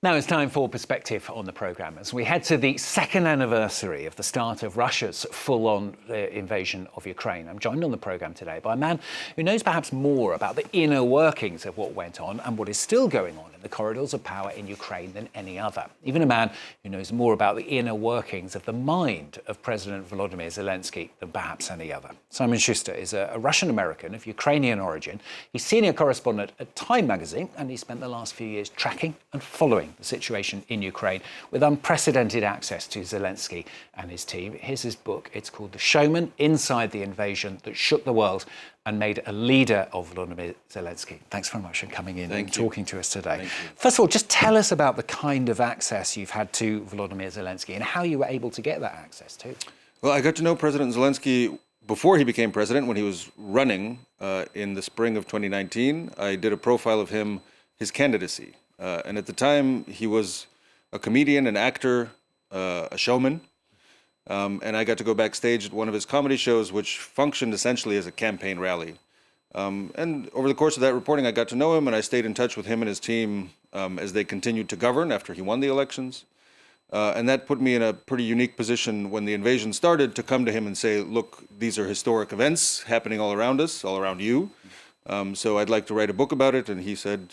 Now it's time for Perspective on the programme as we head to the second anniversary of the start of Russia's full-on invasion of Ukraine. I'm joined on the programme today by a man who knows perhaps more about the inner workings of what went on and what is still going on in the corridors of power in Ukraine than any other. Even a man who knows more about the inner workings of the mind of President Volodymyr Zelensky than perhaps any other. Simon Shuster is a Russian-American of Ukrainian origin. He's senior correspondent at Time magazine, and he spent the last few years tracking and following the situation in Ukraine with unprecedented access to Zelensky and his team. Here's his book. It's called The Showman, Inside the Invasion That Shook the World and Made a Leader of Volodymyr Zelensky. Thanks very much for coming in and talking to us today. First of all, just tell us about the kind of access you've had to Volodymyr Zelensky and how you were able to get that access too. Well, I got to know President Zelensky before he became president, when he was running in the spring of 2019. I did a profile of him, his candidacy. And at the time, he was a comedian, an actor, a showman. And I got to go backstage at one of his comedy shows, which functioned essentially as a campaign rally. And over the course of that reporting, I got to know him, and I stayed in touch with him and his team as they continued to govern after he won the elections. And that put me in a pretty unique position when the invasion started to come to him and say, look, these are historic events happening all around us, all around you. So I'd like to write a book about it. And he said,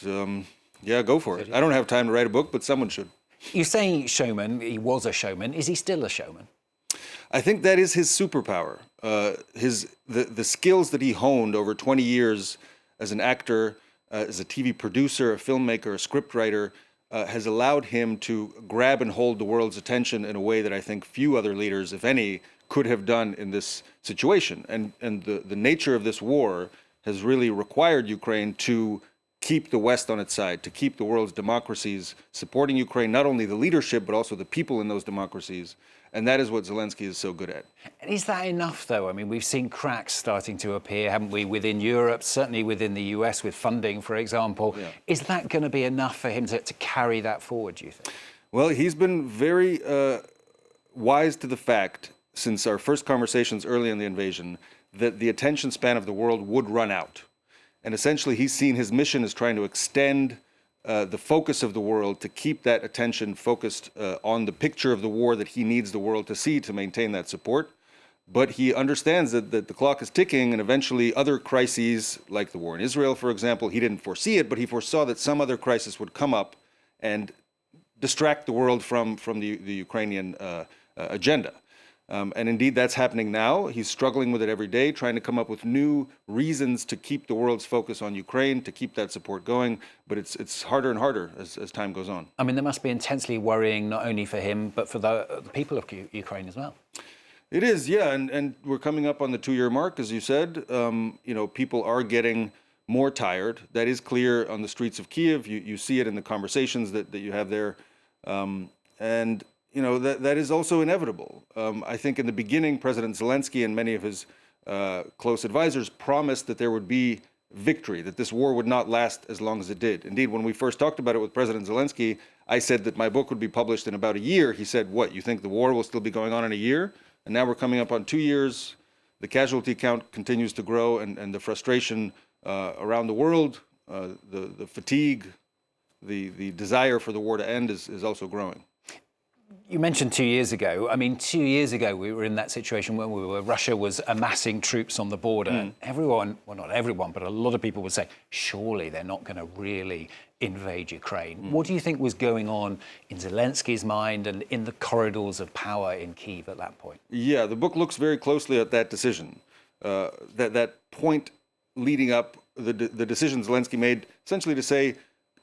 yeah, go for it. I don't have time to write a book, but someone should. You say showman, he was a showman. Is he still a showman? I think that is his superpower. The skills that he honed over 20 years as an actor, as a TV producer, a filmmaker, a scriptwriter, has allowed him to grab and hold the world's attention in a way that I think few other leaders, if any, could have done in this situation. And the nature of this war has really required Ukraine to keep the West on its side, to keep the world's democracies supporting Ukraine, not only the leadership, but also the people in those democracies. And that is what Zelensky is so good at. And is that enough, though? I mean, we've seen cracks starting to appear, haven't we, within Europe, certainly within the US with funding, for example. Yeah. Is that going to be enough for him to carry that forward, do you think? Well, he's been very wise to the fact, since our first conversations early in the invasion, that the attention span of the world would run out. And essentially, he's seen his mission as trying to extend the focus of the world to keep that attention focused on the picture of the war that he needs the world to see to maintain that support. But he understands that the clock is ticking, and eventually other crises, like the war in Israel, for example, he didn't foresee it, but he foresaw that some other crisis would come up and distract the world from the Ukrainian agenda. And indeed, that's happening now. He's struggling with it every day, trying to come up with new reasons to keep the world's focus on Ukraine, to keep that support going. But it's harder and harder as time goes on. I mean, there must be intensely worrying, not only for him, but for the people of Ukraine as well. It is, yeah. And we're coming up on the 2-year mark, as you said. People are getting more tired. That is clear on the streets of Kyiv. You see it in the conversations that you have there. That is also inevitable. I think in the beginning, President Zelensky and many of his close advisors promised that there would be victory, that this war would not last as long as it did. Indeed, when we first talked about it with President Zelensky, I said that my book would be published in about a year. He said, what, you think the war will still be going on in a year? And now we're coming up on 2 years. The casualty count continues to grow, and the frustration around the world, the fatigue, the desire for the war to end is also growing. You mentioned 2 years ago. I mean, 2 years ago, we were in that situation where Russia was amassing troops on the border. And everyone, well, not everyone, but a lot of people would say, surely they're not going to really invade Ukraine. What do you think was going on in Zelensky's mind and in the corridors of power in Kyiv at that point? Yeah, the book looks very closely at that decision. That point leading up, the decision Zelensky made essentially to say,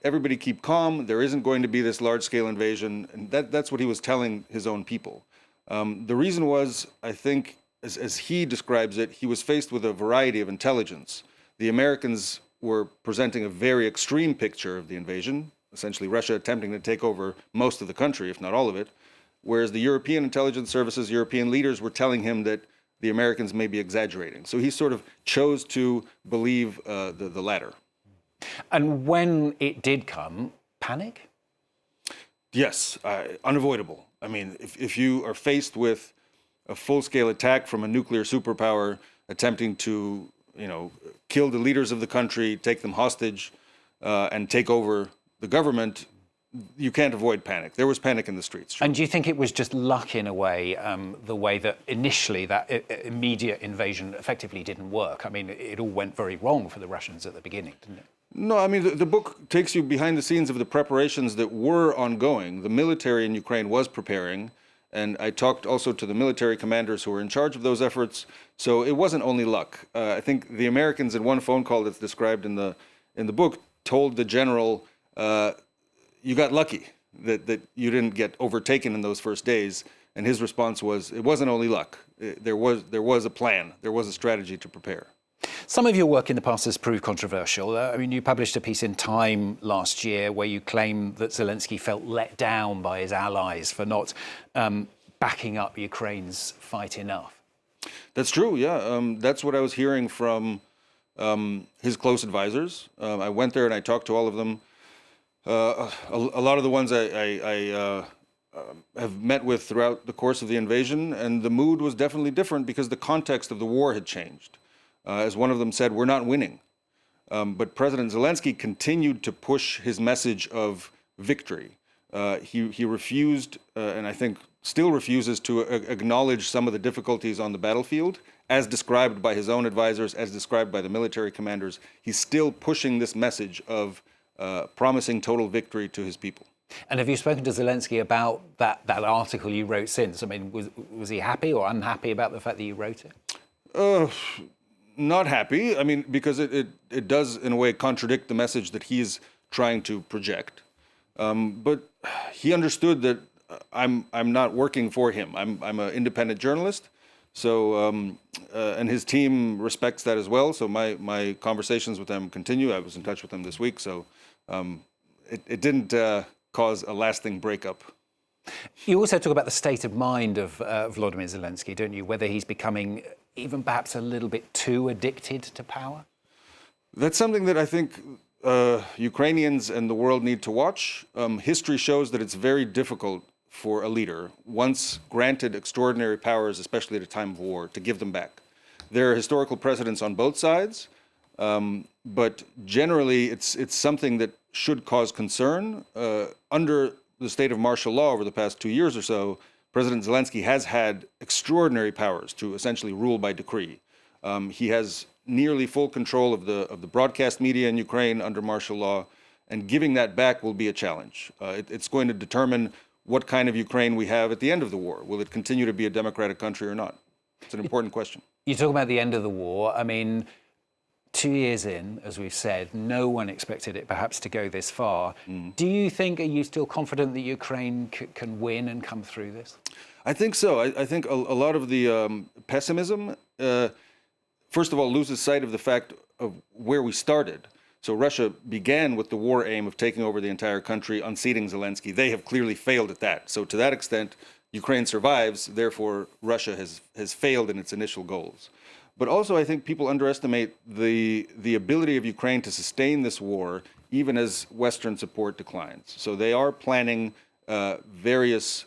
everybody keep calm. There isn't going to be this large-scale invasion. And that's what he was telling his own people. The reason was, I think, as he describes it, he was faced with a variety of intelligence. The Americans were presenting a very extreme picture of the invasion, essentially Russia attempting to take over most of the country, if not all of it, whereas the European intelligence services, European leaders were telling him that the Americans may be exaggerating. So he sort of chose to believe the latter. And when it did come, panic? Yes, unavoidable. I mean, if you are faced with a full-scale attack from a nuclear superpower attempting to, kill the leaders of the country, take them hostage, and take over the government, you can't avoid panic. There was panic in the streets. Sure. And do you think it was just luck in a way, the way that initially that immediate invasion effectively didn't work? I mean, it all went very wrong for the Russians at the beginning, didn't it? No, I mean, the book takes you behind the scenes of the preparations that were ongoing. The military in Ukraine was preparing, and I talked also to the military commanders who were in charge of those efforts. So it wasn't only luck. I think the Americans, in one phone call that's described in the book, told the general, you got lucky that you didn't get overtaken in those first days. And his response was, it wasn't only luck. There was a plan. There was a strategy to prepare. Some of your work in the past has proved controversial. I mean, you published a piece in Time last year where you claim that Zelensky felt let down by his allies for not backing up Ukraine's fight enough. That's true, yeah. That's what I was hearing from his close advisors. I went there and I talked to all of them. A lot of the ones I have met with throughout the course of the invasion, and the mood was definitely different because the context of the war had changed. As one of them said, we're not winning. But President Zelensky continued to push his message of victory. He refused, and I think still refuses, to acknowledge some of the difficulties on the battlefield, as described by his own advisors, as described by the military commanders. He's still pushing this message of promising total victory to his people. And have you spoken to Zelensky about that article you wrote since? I mean, was he happy or unhappy about the fact that you wrote it? Not happy. I mean, because it does, in a way, contradict the message that he's trying to project. But he understood that I'm not working for him. I'm an independent journalist. So, and his team respects that as well. So my conversations with them continue. I was in touch with them this week. So it didn't cause a lasting breakup. You also talk about the state of mind of Volodymyr Zelensky, don't you? Whether he's becoming even perhaps a little bit too addicted to power? That's something that I think Ukrainians and the world need to watch. History shows that it's very difficult for a leader, once granted extraordinary powers, especially at a time of war, to give them back. There are historical precedents on both sides, but generally it's something that should cause concern. Under the state of martial law over the past 2 years or so, President Zelensky has had extraordinary powers to essentially rule by decree. He has nearly full control of the broadcast media in Ukraine under martial law, and giving that back will be a challenge. It's going to determine what kind of Ukraine we have at the end of the war. Will it continue to be a democratic country or not? It's an important question. You talk about the end of the war. I mean, 2 years in, as we've said, no one expected it perhaps to go this far. Do you think, are you still confident that Ukraine can win and come through this? I think so. I think a lot of the pessimism, first of all, loses sight of the fact of where we started. So Russia began with the war aim of taking over the entire country, unseating Zelensky. They have clearly failed at that. So to that extent, Ukraine survives. Therefore, Russia has failed in its initial goals. But also, I think people underestimate the ability of Ukraine to sustain this war, even as Western support declines. So they are planning various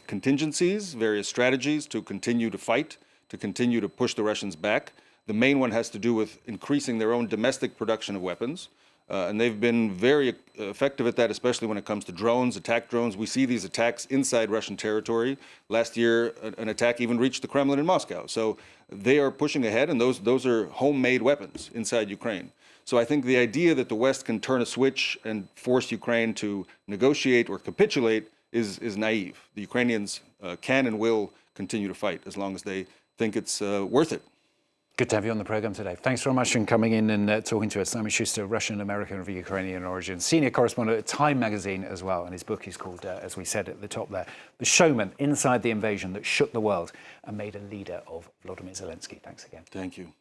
contingencies, various strategies to continue to fight, to continue to push the Russians back. The main one has to do with increasing their own domestic production of weapons. And they've been very effective at that, especially when it comes to drones, attack drones. We see these attacks inside Russian territory. Last year, an attack even reached the Kremlin in Moscow. So they are pushing ahead, and those are homemade weapons inside Ukraine. So I think the idea that the West can turn a switch and force Ukraine to negotiate or capitulate is naive. The Ukrainians can and will continue to fight as long as they think it's worth it. Good to have you on the programme today. Thanks very much for coming in and talking to us. I'm Shuster, Russian-American of Ukrainian origin, senior correspondent at Time magazine as well. And his book is called, as we said at the top there, The Showman, Inside the Invasion That Shook the World and Made a Leader of Volodymyr Zelensky. Thanks again. Thank you.